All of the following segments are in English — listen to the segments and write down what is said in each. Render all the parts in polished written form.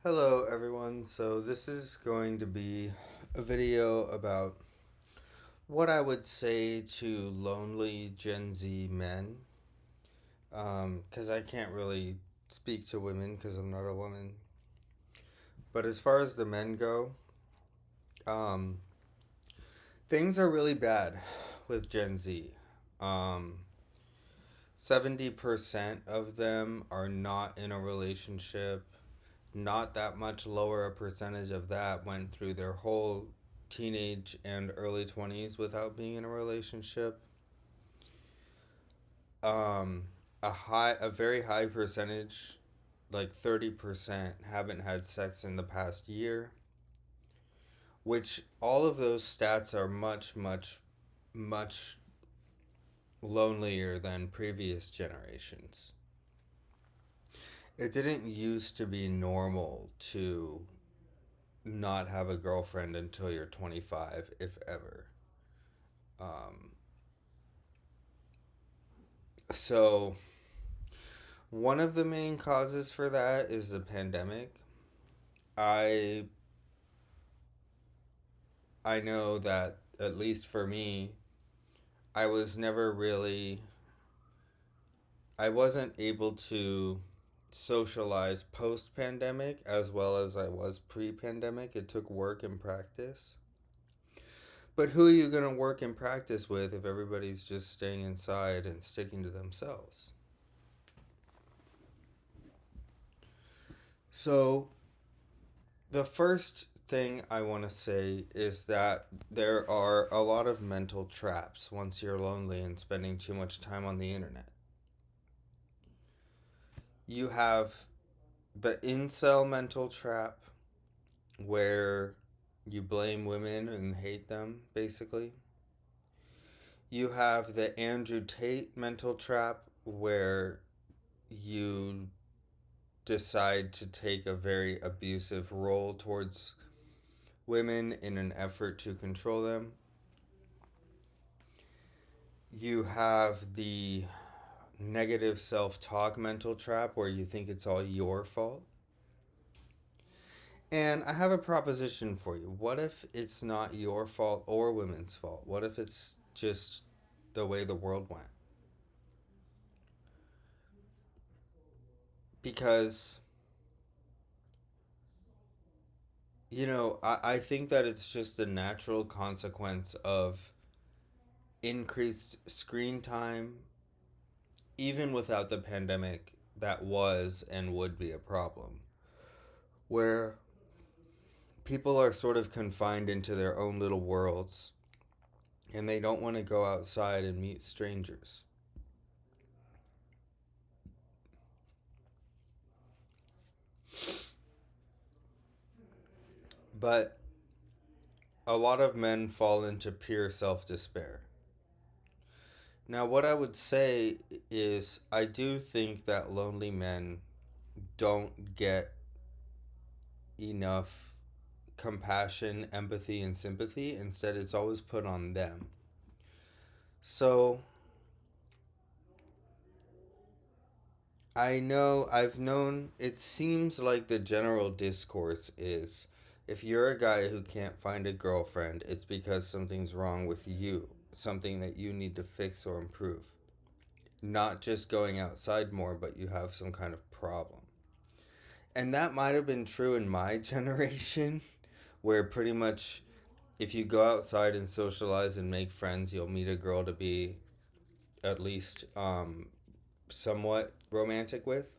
Hello, everyone. So, this is going to be a video about what I would say to lonely Gen Z men. Because I can't really speak to women because I'm not a woman. But as far as the men go, um, things are really bad with Gen Z. Um, 70% of them are not in a relationship. Not that much lower a percentage of that went through their whole teenage and early 20s without being in a relationship. Um, a very high percentage, like 30%, haven't had sex in the past year, which all of those stats are much lonelier than previous generations. It didn't used to be normal to not have a girlfriend until you're 25, if ever. Um, so, one of the main causes for that is the pandemic. I I know that at least for me, I was never really I wasn't able to socialize post pandemic as well as I was pre pandemic. It took work and practice. But who are you going to work and practice with if everybody's just staying inside and sticking to themselves? So, the first thing I want to say is that there are a lot of mental traps once you're lonely and spending too much time on the internet. You have the incel mental trap where you blame women and hate them, basically. You have the Andrew Tate mental trap where you decide to take a very abusive role towards women in an effort to control them. You have the negative self talk mental trap where you think it's all your fault. And I have a proposition for you. What if it's not your fault or women's fault? What if it's just the way the world went? Because, I think that it's just a natural consequence of increased screen time, even without the pandemic, that was and would be a problem. Where people are sort of confined into their own little worlds and they don't want to go outside and meet strangers. But a lot of men fall into pure self despair. Now, what I would say is, I do think that lonely men don't get enough compassion, empathy, and sympathy. Instead, it's always put on them. So, I've known, it seems like the general discourse is if you're a guy who can't find a girlfriend, it's because something's wrong with you, something that you need to fix or improve. Not just going outside more, but you have some kind of problem. And that might have been true in my generation, where pretty much if you go outside and socialize and make friends, you'll meet a girl to be at least somewhat romantic with.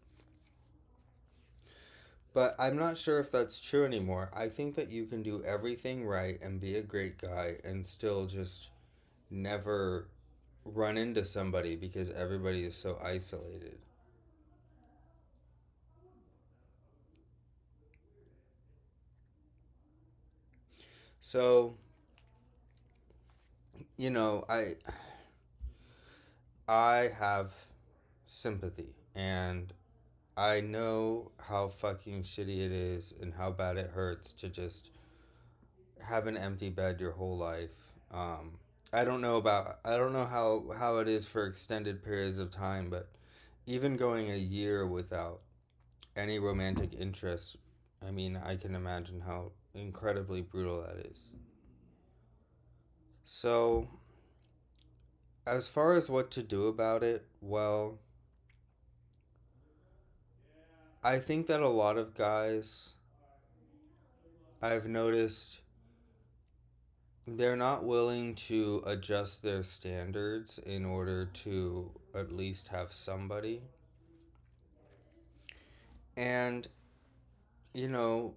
But I'm not sure if that's true anymore. I think that you can do everything right and be a great guy and still just never run into somebody because everybody is so isolated. So, you know, I have sympathy and I know how fucking shitty it is and how bad it hurts to just have an empty bed your whole life. I don't know how it is for extended periods of time, but even going a year without any romantic interest I mean, I can imagine how incredibly brutal that is. So, as far as what to do about it, well, I think that a lot of guys, I've noticed, they're not willing to adjust their standards in order to at least have somebody. And, you know,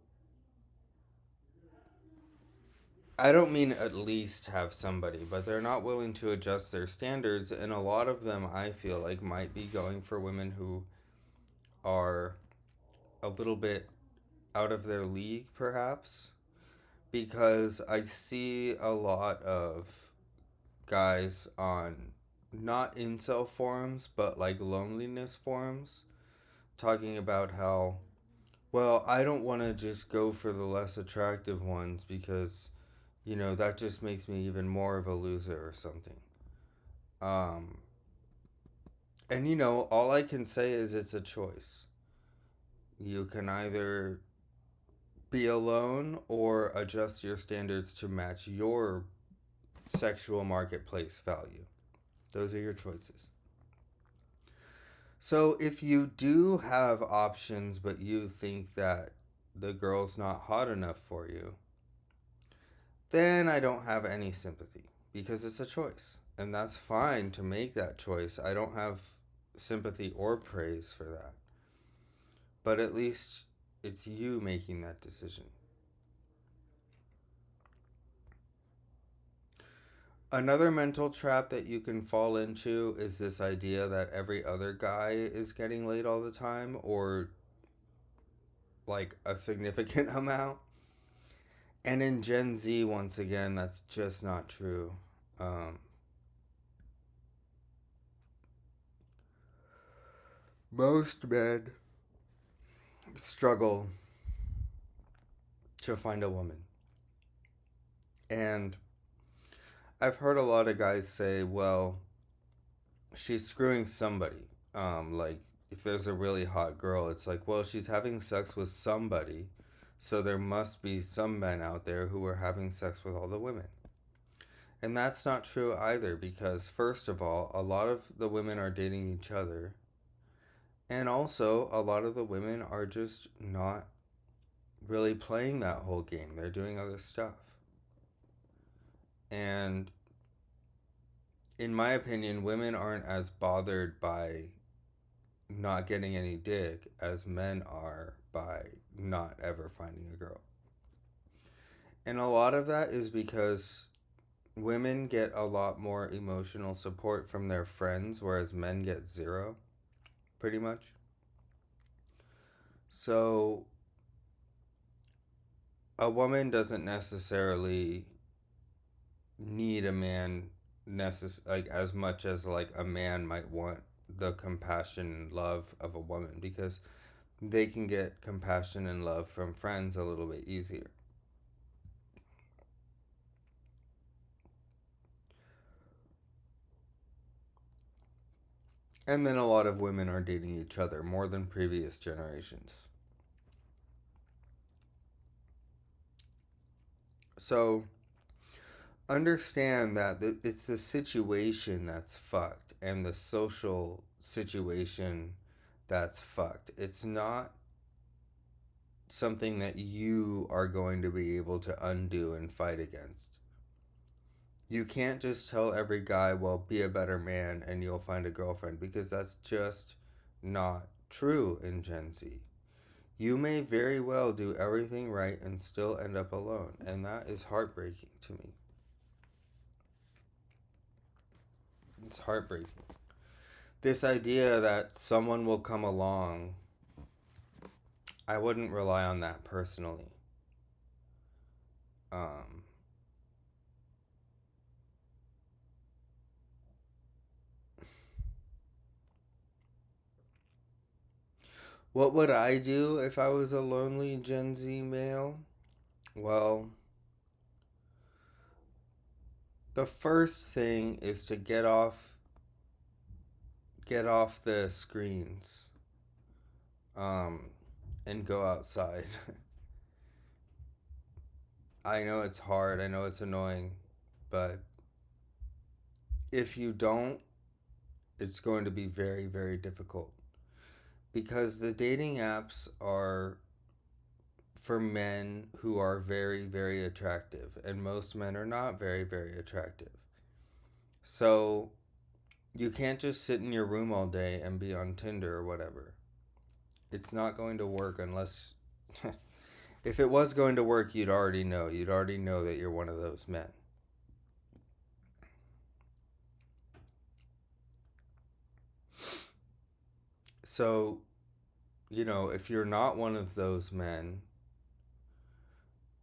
I don't mean at least have somebody, but they're not willing to adjust their standards. And a lot of them, I feel like, might be going for women who are a little bit out of their league, perhaps. Because I see a lot of guys on not incel forums, but like loneliness forums, talking about how, well, I don't want to just go for the less attractive ones because, that just makes me even more of a loser or something. Um, and, all I can say is it's a choice. You can either be alone or adjust your standards to match your sexual marketplace value. Those are your choices. So if you do have options, but you think that the girl's not hot enough for you, then I don't have any sympathy because it's a choice. And that's fine to make that choice. I don't have sympathy or praise for that. But at least it's you making that decision. Another mental trap that you can fall into is this idea that every other guy is getting laid all the time or like a significant amount. And in Gen Z, once again, that's just not true. Um, most men struggle to find a woman. And I've heard a lot of guys say, well, she's screwing somebody. Like, if there's a really hot girl, it's like, well, she's having sex with somebody. So there must be some men out there who are having sex with all the women. And that's not true either because, first of all, a lot of the women are dating each other. And also, a lot of the women are just not really playing that whole game. They're doing other stuff. And in my opinion, women aren't as bothered by not getting any dick as men are by not ever finding a girl. And a lot of that is because women get a lot more emotional support from their friends, whereas men get zero, pretty much. So a woman doesn't necessarily need a man like as much as like a man might want the compassion and love of a woman because they can get compassion and love from friends a little bit easier. And then a lot of women are dating each other more than previous generations. So understand that it's the situation that's fucked and the social situation that's fucked. It's not something that you are going to be able to undo and fight against. You can't just tell every guy, well, be a better man and you'll find a girlfriend because that's just not true in Gen Z. You may very well do everything right and still end up alone, and that is heartbreaking to me. It's heartbreaking. This idea that someone will come along, I wouldn't rely on that personally. Um, what would I do if I was a lonely Gen Z male? Well, the first thing is to get off the screens, um, and go outside. I know it's hard, I know it's annoying, but if you don't, it's going to be very, very difficult. Because the dating apps are for men who are very, very attractive, and most men are not very, very attractive. So you can't just sit in your room all day and be on Tinder or whatever. It's not going to work unless. If it was going to work, you'd already know. You'd already know that you're one of those men. So, if you're not one of those men,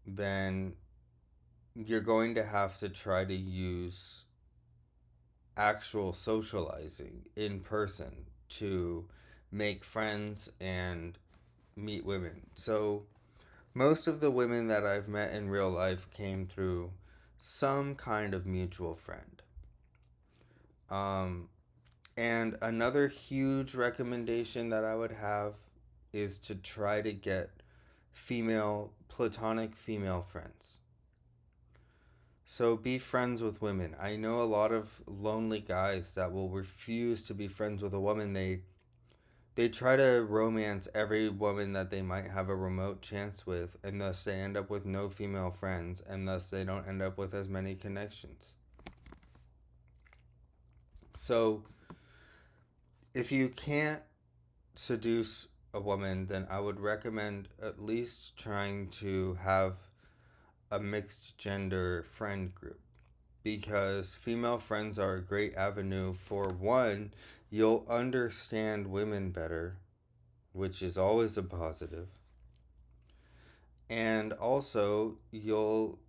then you're going to have to try to use actual socializing in person to make friends and meet women. So, most of the women that I've met in real life came through some kind of mutual friend. Um, and another huge recommendation that I would have is to try to get platonic female friends. So be friends with women. I know a lot of lonely guys that will refuse to be friends with a woman. They try to romance every woman that they might have a remote chance with, and thus they end up with no female friends, and thus they don't end up with as many connections. So if you can't seduce a woman, then I would recommend at least trying to have a mixed gender friend group, because female friends are a great avenue for one, you'll understand women better, which is always a positive, and also you'll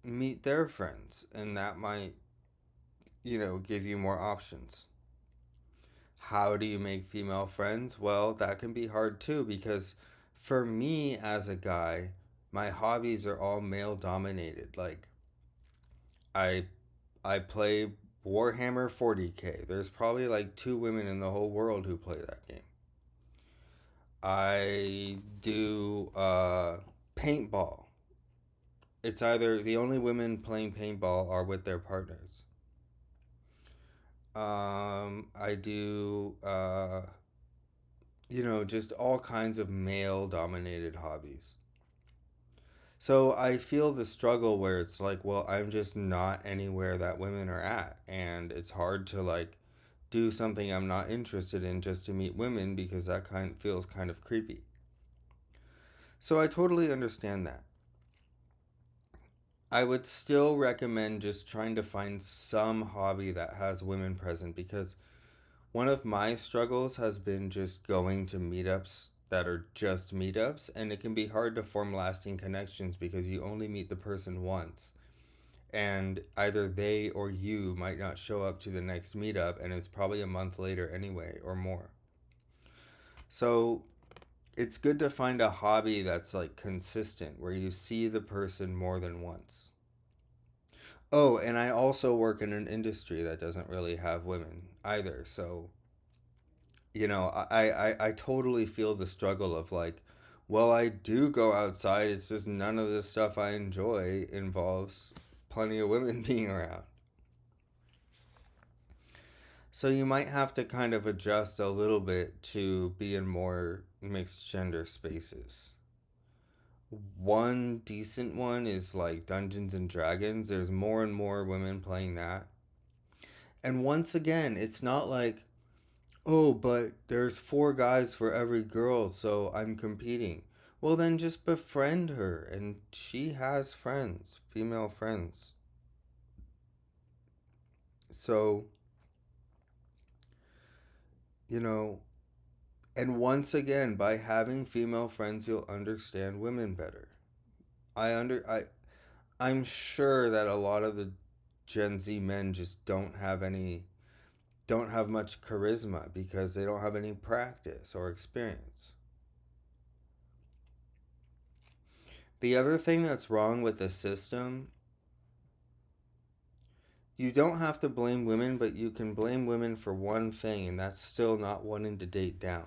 meet their friends, and that might, give you more options. How do you make female friends? Well, that can be hard too, because for me as a guy, my hobbies are all male dominated. Like I I play Warhammer 40K. There's probably like two women in the whole world who play that game. I do paintball. It's either the only women playing paintball are with their partners. I do just all kinds of male dominated hobbies. So I feel the struggle where it's like, well, I'm just not anywhere that women are at. And it's hard to like do something I'm not interested in just to meet women because that kind feels kind of creepy. So I totally understand that. I would still recommend just trying to find some hobby that has women present, because one of my struggles has been just going to meetups that are just meetups, and it can be hard to form lasting connections because you only meet the person once. And either they or you might not show up to the next meetup, and it's probably a month later anyway, or more. So it's good to find a hobby that's like consistent, where you see the person more than once. Oh, and I also work in an industry that doesn't really have women either. So I totally feel the struggle of like, well, I do go outside. It's just none of the stuff I enjoy involves plenty of women being around. So you might have to kind of adjust a little bit to be in more mixed gender spaces. One decent one is like Dungeons and Dragons. There's more and more women playing that. And once again, it's not like, oh, but there's four guys for every girl, so I'm competing. Well, then just befriend her, and she has friends, female friends. So, you know, and once again, by having female friends, you'll understand women better. I under I I'm sure that a lot of the Gen Z men just don't have much charisma because they don't have any practice or experience. The other thing that's wrong with the system, you don't have to blame women, but you can blame women for one thing, and that's still not wanting to date down.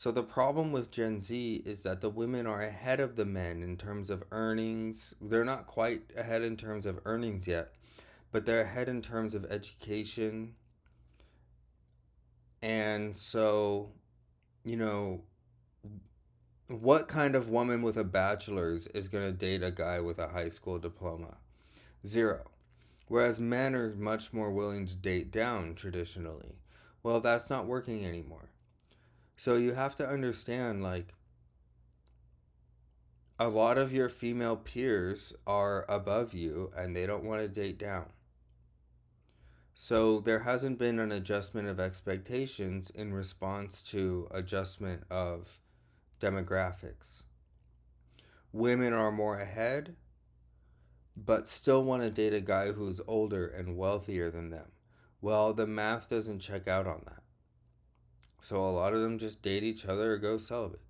So the problem with Gen Z is that the women are ahead of the men in terms of earnings. They're not quite ahead in terms of earnings yet, but they're ahead in terms of education. And so, you know, what kind of woman with a bachelor's is going to date a guy with a high school diploma? Zero. Whereas men are much more willing to date down traditionally. Well, that's not working anymore. So you have to understand, like, a lot of your female peers are above you and they don't want to date down. So there hasn't been an adjustment of expectations in response to adjustment of demographics. Women are more ahead, but still want to date a guy who's older and wealthier than them. Well, the math doesn't check out on that. So a lot of them just date each other or go celibate.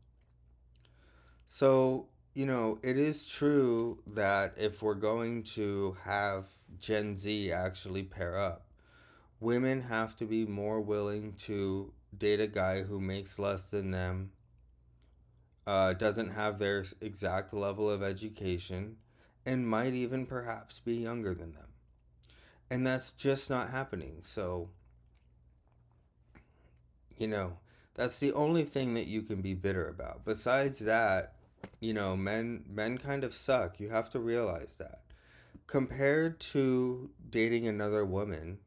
So, it is true that if we're going to have Gen Z actually pair up, women have to be more willing to date a guy who makes less than them, doesn't have their exact level of education, and might even perhaps be younger than them. And that's just not happening. So, you know, that's the only thing that you can be bitter about. Besides that, men kind of suck. You have to realize that. Compared to dating another woman,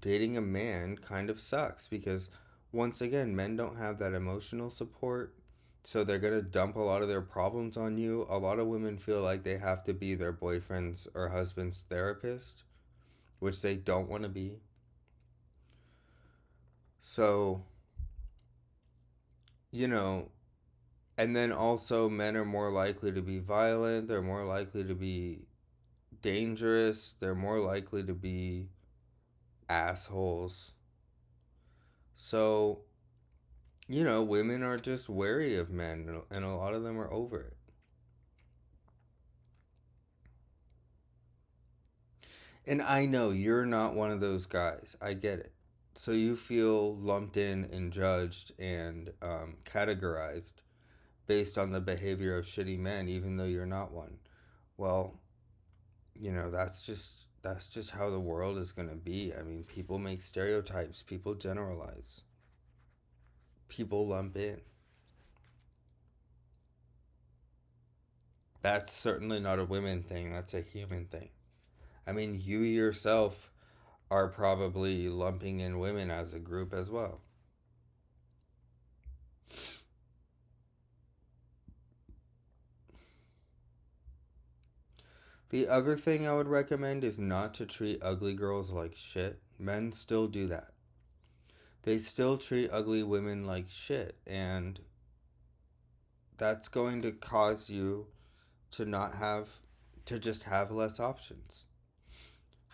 dating a man kind of sucks because once again, men don't have that emotional support. So they're going to dump a lot of their problems on you. A lot of women feel like they have to be their boyfriend's or husband's therapist, which they don't want to be. So, you know, and then also men are more likely to be violent, they're more likely to be dangerous, they're more likely to be assholes. So, women are just wary of men and a lot of them are over it. And I know you're not one of those guys. I get it. So you feel lumped in and judged and categorized based on the behavior of shitty men, even though you're not one. Well, that's just how the world is going to be. I mean, people make stereotypes, people generalize, people lump in. That's certainly not a women thing, that's a human thing. I mean, you yourself are probably lumping in women as a group as well. The other thing I would recommend is not to treat ugly girls like shit. Men still do that. They still treat ugly women like shit, and that's going to cause you to not have to just have less options.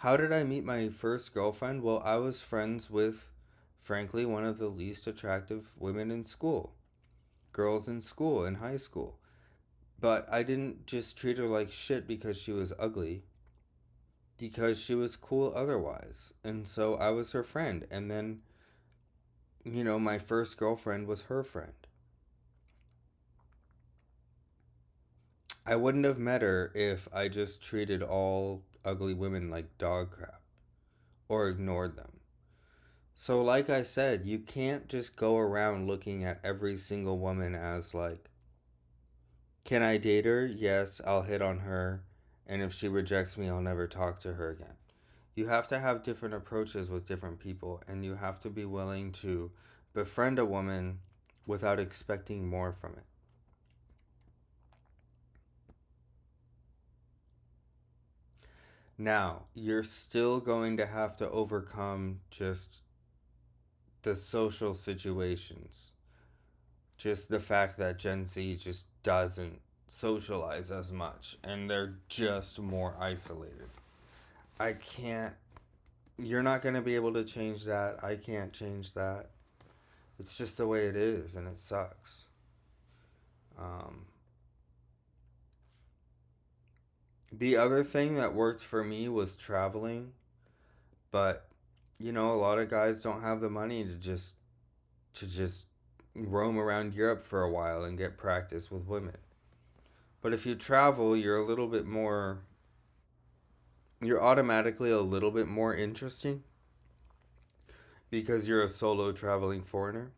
How did I meet my first girlfriend? Well, I was friends with, frankly, one of the least attractive women in school, girls in school, in high school. But I didn't just treat her like shit because she was ugly, because she was cool otherwise. And so I was her friend. And then, my first girlfriend was her friend. I wouldn't have met her if I just treated all ugly women like dog crap or ignored them. So, like I said, you can't just go around looking at every single woman as like, can I date her? Yes, I'll hit on her. And if she rejects me, I'll never talk to her again. You have to have different approaches with different people, and you have to be willing to befriend a woman without expecting more from it. Now, you're still going to have to overcome just the social situations. Just the fact that Gen Z just doesn't socialize as much and they're just more isolated. I can't, you're not going to be able to change that. I can't change that. It's just the way it is and it sucks. Um, the other thing that worked for me was traveling, but a lot of guys don't have the money to just roam around Europe for a while and get practice with women. But if you travel, you're automatically a little bit more interesting because you're a solo traveling foreigner.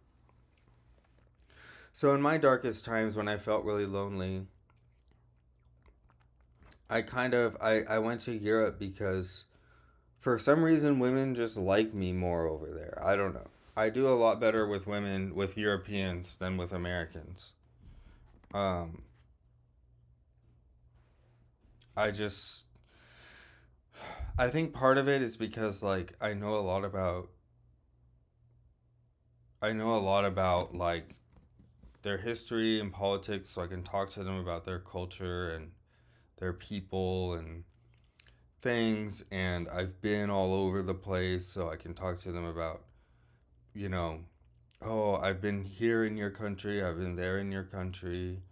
So in my darkest times when I felt really lonely, I went to Europe because for some reason women just like me more over there. I don't know. I do a lot better with women, with Europeans, than with Americans. Um, I just I think part of it is because like I know a lot about like their history and politics, so I can talk to them about their culture and their people and things, and I've been all over the place, so I can talk to them about, you know, oh, I've been here in your country, I've been there in your country,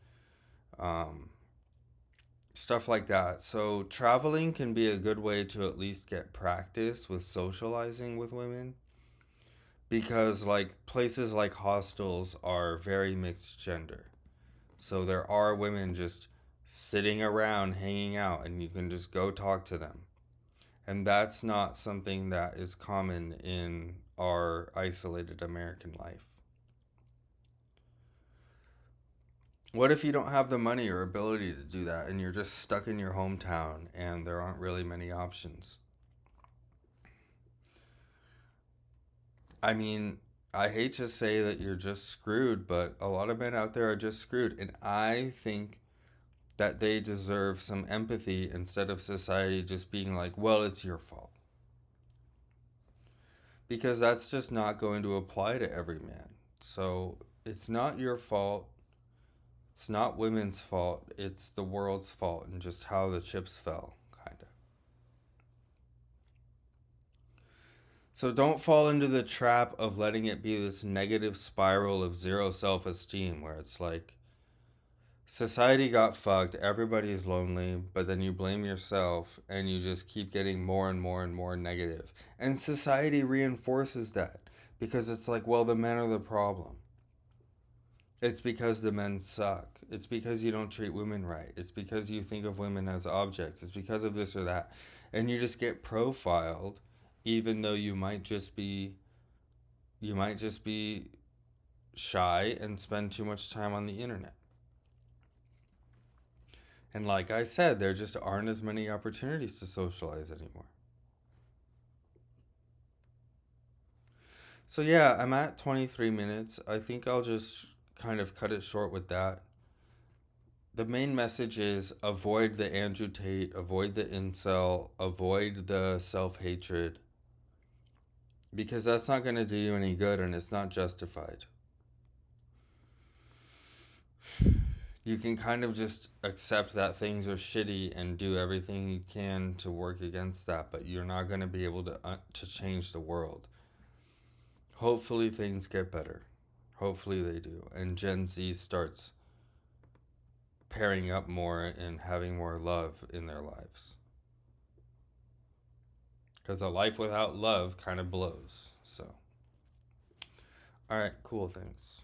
um, stuff like that. So traveling can be a good way to at least get practice with socializing with women because like places like hostels are very mixed gender. So there are women just sitting around hanging out and you can just go talk to them. And that's not something that is common in our isolated American life. What if you don't have the money or ability to do that and you're just stuck in your hometown and there aren't really many options? I mean, I hate to say that you're just screwed, but a lot of men out there are just screwed. And I think that they deserve some empathy instead of society just being like, well, it's your fault. Because that's just not going to apply to every man. So it's not your fault. It's not women's fault. It's the world's fault and just how the chips fell, kind of. So don't fall into the trap of letting it be this negative spiral of zero self esteem where it's like society got fucked, everybody's lonely, but then you blame yourself and you just keep getting more and more and more negative. And society reinforces that because it's like, well, the men are the problem. It's because the men suck. It's because you don't treat women right. It's because you think of women as objects. It's because of this or that. And you just get profiled even though you might just be shy and spend too much time on the internet. And like I said, there just aren't as many opportunities to socialize anymore. So yeah, I'm at 23 minutes. I think I'll just kind of cut it short with that. The main message is avoid the Andrew Tate, avoid the incel, avoid the self hatred, because that's not going to do you any good and it's not justified. You can kind of just accept that things are shitty and do everything you can to work against that, but you're not going to be able to change the world. Hopefully things get better. Hopefully they do. And Gen Z starts pairing up more and having more love in their lives. Because a life without love kind of blows. So, all right, cool. Thanks.